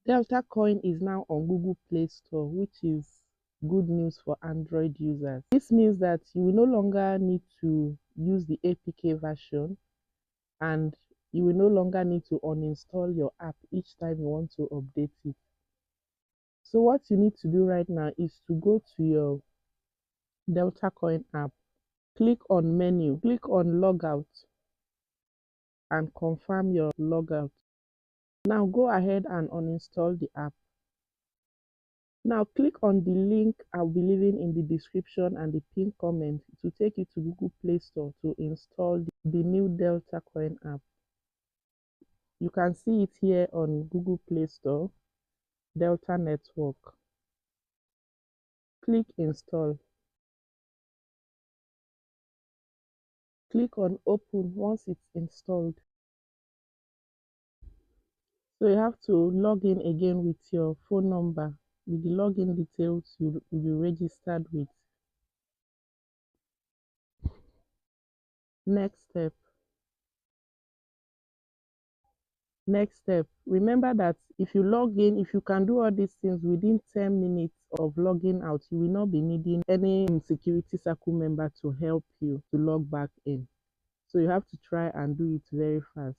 Delta coin is now on Google Play Store, which is good news for Android users. This means that you will no longer need to use the APK version, and you will no longer need to uninstall your app each time you want to update it. So what you need to do right now is to go to your Delta Coin app, click on menu, click on logout, and confirm your logout. Now go ahead and uninstall the app. Now click on the link I'll be leaving in the description and the pinned comment to take you to Google Play Store to install the new Delta Coin app. You can see it here on Google Play Store, Delta Network. Click install. Click on open once it's installed. So you have to log in again with your phone number, with the login details you will be registered with. Next step. Remember that if you log in, if you can do all these things within 10 minutes of logging out, you will not be needing any security circle member to help you to log back in. So you have to try and do it very fast.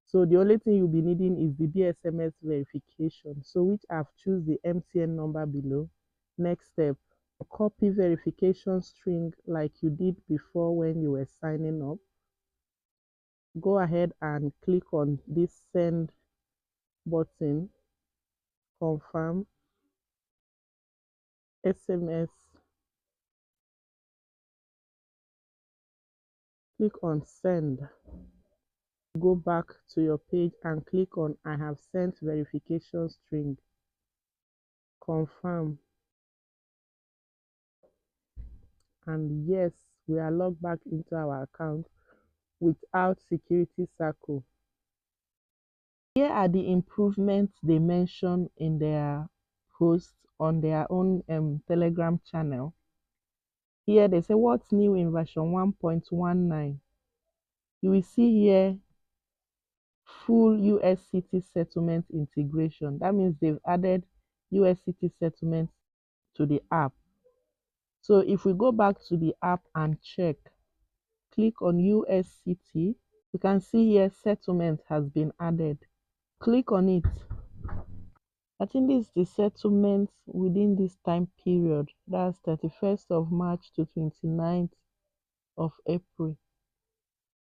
So the only thing you'll be needing is the DSMS verification. So which I've choose the MTN number below. Next step, copy verification string like you did before when you were signing up. Go ahead and click on this send button, confirm, SMS, click on send. Go back to your page and click on I have sent verification string, confirm, and yes, we are logged back into our account without security circle. Here are the improvements they mention in their post on their own Telegram channel. Here they say what's new in version 1.19. You will see here full USCT settlement integration. That means they've added USCT settlement to the app. So if we go back to the app and check, click on USCT, you can see here settlement has been added. Click on it. I think this is the settlement within this time period. That's 31st of March to 29th of April.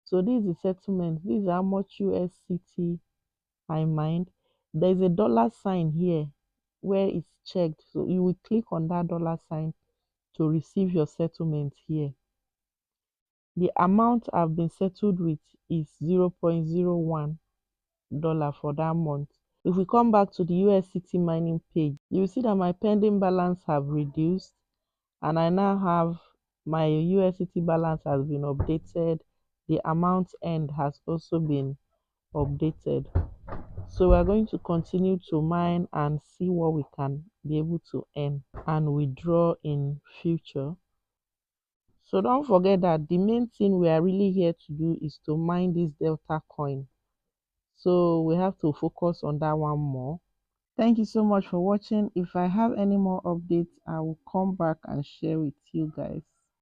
So this is the settlement. This is how much USCT I mined. There's a dollar sign here where it's checked. So you will click on that dollar sign to receive your settlement here. The amount I've been settled with is $0.01 for that month. If we come back to the USCT mining page, you will see that my pending balance have reduced, and I now have my USCT balance has been updated. The amount earned has also been updated. So we're going to continue to mine and see what we can be able to earn and withdraw in future. So don't forget that the main thing we are really here to do is to mine this Delta coin. So we have to focus on that one more. Thank you so much for watching. If I have any more updates, I will come back and share with you guys.